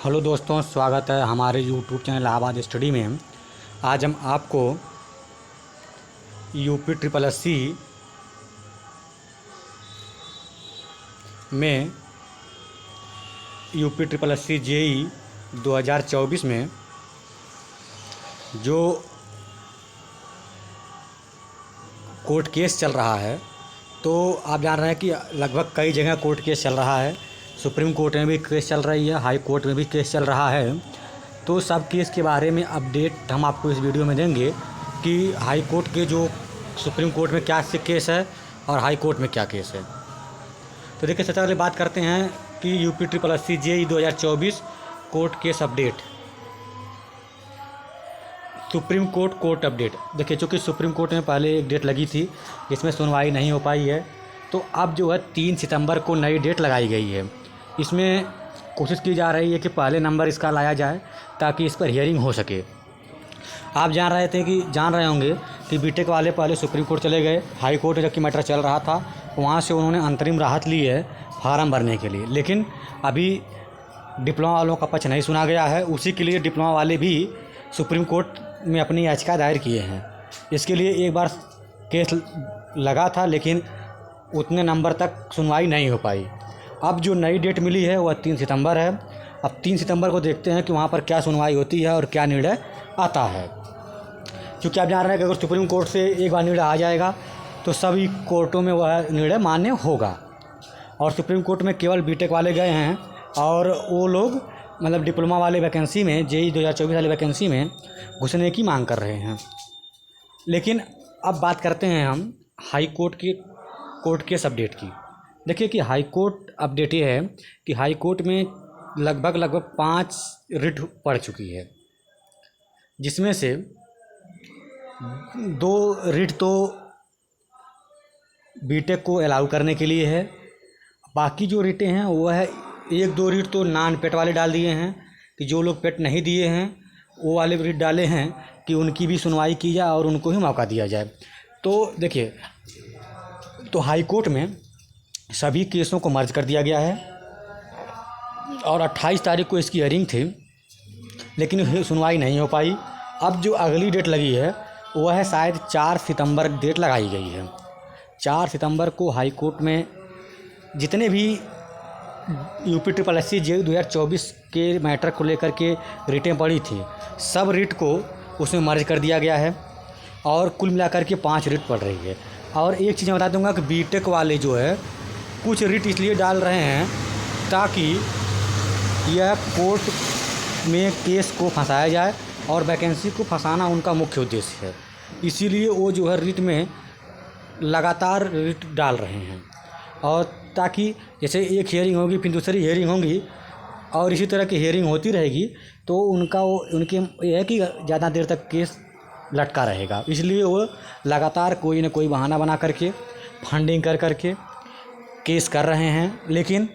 Hello दोस्तों, स्वागत है हमारे यूट्यूब चैनल इलाहाबाद स्टडी में। आज हम आपको यूपी ट्रिपल एस सी में UP triple S C JE 2024 में जो कोर्ट केस चल रहा है, तो आप जान रहे हैं कि लगभग कई जगह कोर्ट केस चल रहा है। सुप्रीम कोर्ट में भी केस चल रही है, हाई कोर्ट में भी केस चल रहा है। तो सब केस के बारे में अपडेट हम आपको इस वीडियो में देंगे कि हाई कोर्ट के जो सुप्रीम कोर्ट में क्या केस है और हाई कोर्ट में क्या केस है। तो देखिए, सबसे पहले बात करते हैं कि UP triple S C JE 2024 court case update. Supreme court update. देखिए, चूँकि सुप्रीम कोर्ट में पहले एक डेट लगी थी जिसमें सुनवाई नहीं हो पाई है, तो अब जो है 3 सितंबर को नई डेट लगाई गई है। इसमें कोशिश की जा रही है कि पहले नंबर इसका लाया जाए ताकि इस पर हियरिंग हो सके। आप जान रहे होंगे कि बीटेक वाले पहले सुप्रीम कोर्ट चले गए। हाई कोर्ट में जबकि मैटर चल रहा था, वहाँ से उन्होंने अंतरिम राहत ली है फार्म भरने के लिए, लेकिन अभी डिप्लोमा वालों का पक्ष नहीं सुना गया है। उसी के लिए डिप्लोमा वाले भी सुप्रीम कोर्ट में अपनी याचिका दायर किए हैं। इसके लिए एक बार केस लगा था, लेकिन उतने नंबर तक सुनवाई नहीं हो पाई। अब जो नई डेट मिली है वह 3 सितंबर है। अब 3 सितंबर को देखते हैं कि वहाँ पर क्या सुनवाई होती है और क्या निर्णय आता है। क्योंकि आप जान रहे हैं कि अगर सुप्रीम कोर्ट से एक बार निर्णय आ जाएगा तो सभी कोर्टों में वह निर्णय मान्य होगा। और सुप्रीम कोर्ट में केवल बीटेक वाले गए हैं और वो लोग मतलब डिप्लोमा वाले वैकेंसी में, जेई 2024 वाली वैकेंसी में घुसने की मांग कर रहे हैं। लेकिन अब बात करते हैं हम हाई कोर्ट की कोर्ट केस अपडेट की। देखिए कि हाई कोर्ट अपडेट ये है कि हाई कोर्ट में लगभग 5 रिट पड़ चुकी है, जिसमें से 2 रिट तो बीटेक को अलाउ करने के लिए है। बाकी जो रिटें हैं वो है 1-2 रिट तो नॉन पेट वाले डाल दिए हैं कि जो लोग पेट नहीं दिए हैं वो वाले रिट डाले हैं कि उनकी भी सुनवाई की जाए और उनको ही मौका दिया जाए। तो देखिए, तो हाई कोर्ट में सभी केसों को मर्ज कर दिया गया है और 28 तारीख को इसकी हियरिंग थी, लेकिन सुनवाई नहीं हो पाई। अब जो अगली डेट लगी है वह है शायद 4 सितंबर डेट लगाई गई है। 4 सितंबर को हाई कोर्ट में जितने भी UP triple S C JE 2024 के मैटर को लेकर के रिटें पड़ी थी, सब रिट को उसमें मर्ज कर दिया गया है और कुल मिलाकर के 5 रिट पड़ रही है। और एक चीज़ मैं बता दूंगा कि बीटेक वाले जो है कुछ रिट इसलिए डाल रहे हैं ताकि यह कोर्ट में केस को फंसाया जाए और वैकेंसी को फंसाना उनका मुख्य उद्देश्य है। इसीलिए वो जो है रिट में लगातार रिट डाल रहे हैं, और ताकि जैसे एक हियरिंग होगी फिर दूसरी हियरिंग होगी और इसी तरह की हियरिंग होती रहेगी, तो उनके ये है कि ज़्यादा देर तक केस लटका रहेगा। इसलिए वो लगातार कोई ना कोई बहाना बना करके फंडिंग करके केस कर रहे हैं। लेकिन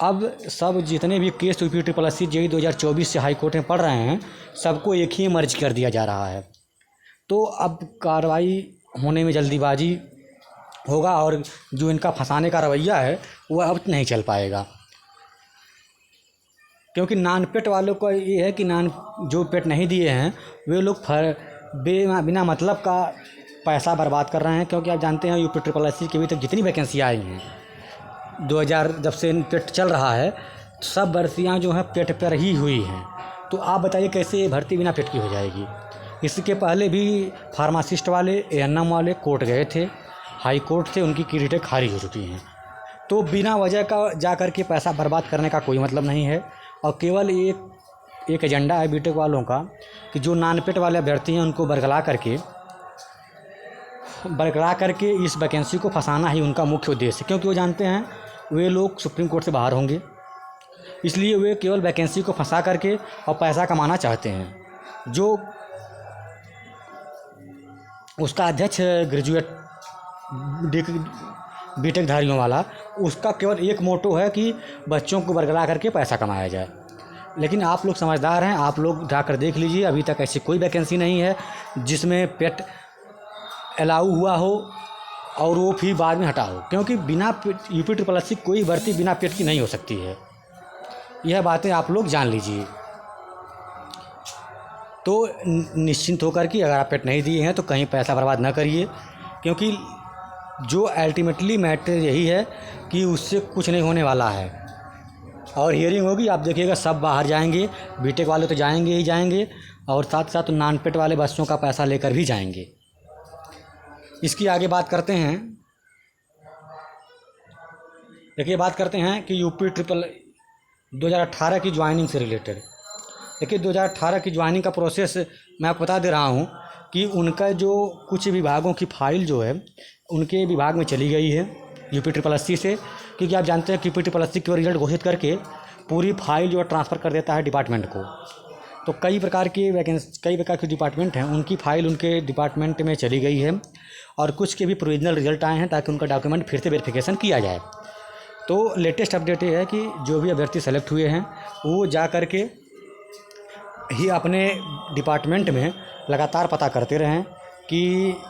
अब सब जितने भी case UP triple S C JE 2024 से हाई कोर्ट में पढ़ रहे हैं, सबको एक ही मर्ज कर दिया जा रहा है। तो अब कार्रवाई होने में जल्दीबाजी होगा और जो इनका फंसाने का रवैया है वह अब नहीं चल पाएगा। क्योंकि नॉन पेट वालों को ये है कि जो पेट नहीं दिए हैं वे लोग बिना मतलब का पैसा बर्बाद कर रहे हैं। क्योंकि आप जानते हैं यूपी ट्रिपल एस सी की अभी तक जितनी वैकेंसी आई हैं 2000 जब से पेट चल रहा है, सब भर्तियाँ जो हैं पेट पर ही हुई हैं। तो आप बताइए कैसे ये भर्ती बिना पेट की हो जाएगी। इसके पहले भी फार्मासिस्ट वाले, एएनएम वाले कोर्ट गए थे, हाई कोर्ट से उनकी रिटें खारिज हो चुकी हैं। तो बिना वजह का जा कर के पैसा बर्बाद करने का कोई मतलब नहीं है। और केवल एक एजेंडा है बीटेक वालों का कि जो नॉन पेट वाले अभ्यर्थी हैं उनको बरगला करके इस वैकेंसी को फंसाना ही उनका मुख्य उद्देश्य है। क्योंकि वो जानते हैं वे लोग सुप्रीम कोर्ट से बाहर होंगे, इसलिए वे केवल वैकेंसी को फंसा करके और पैसा कमाना चाहते हैं। जो उसका अध्यक्ष ग्रेजुएट बीटेक धारियों वाला, उसका केवल एक मोटो है कि बच्चों को बरगला करके पैसा कमाया जाए। लेकिन आप लोग समझदार हैं, आप लोग जाकर देख लीजिए, अभी तक ऐसी कोई वैकेंसी नहीं है जिसमें पेट अलाउ हुआ हो और वो फिर बाद में हटा हो। क्योंकि बिना यूपी ट्रिपल एस सी कोई भर्ती बिना पेट की नहीं हो सकती है। यह बातें आप लोग जान लीजिए। तो निश्चिंत होकर कि अगर आप पेट नहीं दिए हैं तो कहीं पैसा बर्बाद ना करिए, क्योंकि जो अल्टीमेटली मैटर यही है कि उससे कुछ नहीं होने वाला है। और हियरिंग होगी, आप देखिएगा सब बाहर जाएंगे, बीटेक वाले तो जाएंगे ही जाएंगे, और साथ साथ नॉन पेट वाले बच्चों का पैसा लेकर भी जाएंगे। इसकी आगे बात करते हैं। देखिए, बात करते हैं कि यूपी ट्रिपल 2018 की ज्वाइनिंग से रिलेटेड। देखिए, 2018 की ज्वाइनिंग का प्रोसेस मैं आपको बता दे रहा हूँ कि उनका जो कुछ विभागों की फ़ाइल जो है उनके विभाग में चली गई है यूपी ट्रिपल एससी से, क्योंकि आप जानते हैं कि यूपी ट्रिपल एससी के रिजल्ट घोषित करके पूरी फाइल जो है ट्रांसफ़र कर देता है डिपार्टमेंट को। तो कई प्रकार के डिपार्टमेंट हैं, उनकी फ़ाइल उनके डिपार्टमेंट में चली गई है, और कुछ के भी प्रोविजनल रिजल्ट आए हैं ताकि उनका डॉक्यूमेंट फिर से वेरिफिकेशन किया जाए। तो लेटेस्ट अपडेट ये है कि जो भी अभ्यर्थी सेलेक्ट हुए हैं वो जा कर के ही अपने डिपार्टमेंट में लगातार पता करते रहें कि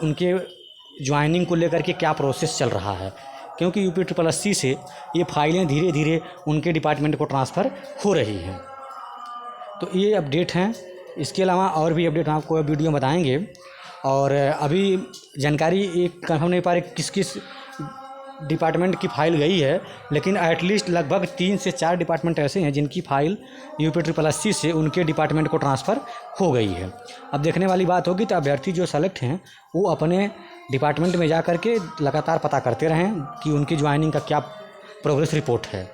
उनके ज्वाइनिंग को लेकर के क्या प्रोसेस चल रहा है, क्योंकि यूपी ट्रिपल एससी से ये फाइलें धीरे धीरे उनके डिपार्टमेंट को ट्रांसफ़र हो रही हैं। तो ये अपडेट हैं। इसके अलावा और भी अपडेट हम आपको वीडियो में बताएंगे। और अभी जानकारी एक कन्फर्म नहीं पा रहे किस किस डिपार्टमेंट की फ़ाइल गई है, लेकिन एटलीस्ट लगभग 3 से 4 डिपार्टमेंट ऐसे हैं जिनकी फ़ाइल यूपी ट्रिपल एससी से उनके डिपार्टमेंट को ट्रांसफ़र हो गई है। अब देखने वाली बात होगी, तो अभ्यर्थी जो सेलेक्ट हैं वो अपने डिपार्टमेंट में जा कर के लगातार पता करते रहें कि उनकी ज्वाइनिंग का क्या प्रोग्रेस रिपोर्ट है,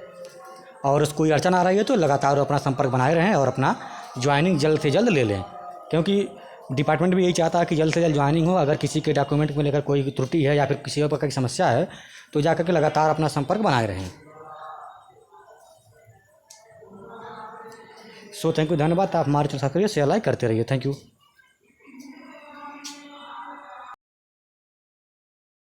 और कोई अड़चन आ रही है तो लगातार अपना संपर्क बनाए रहें और अपना ज्वाइनिंग जल्द से जल्द ले लें, क्योंकि डिपार्टमेंट भी यही चाहता है कि जल्द से जल्द ज्वाइनिंग हो। अगर किसी के डॉक्यूमेंट को लेकर कोई त्रुटि है या फिर किसी और प्रकार की समस्या है तो जा कर के लगातार अपना संपर्क बनाए रहें। सो थैंक यू, धन्यवाद। आप हमारे चैनल सब्सक्राइब शेयर लाइक करते रहिए। Thank you.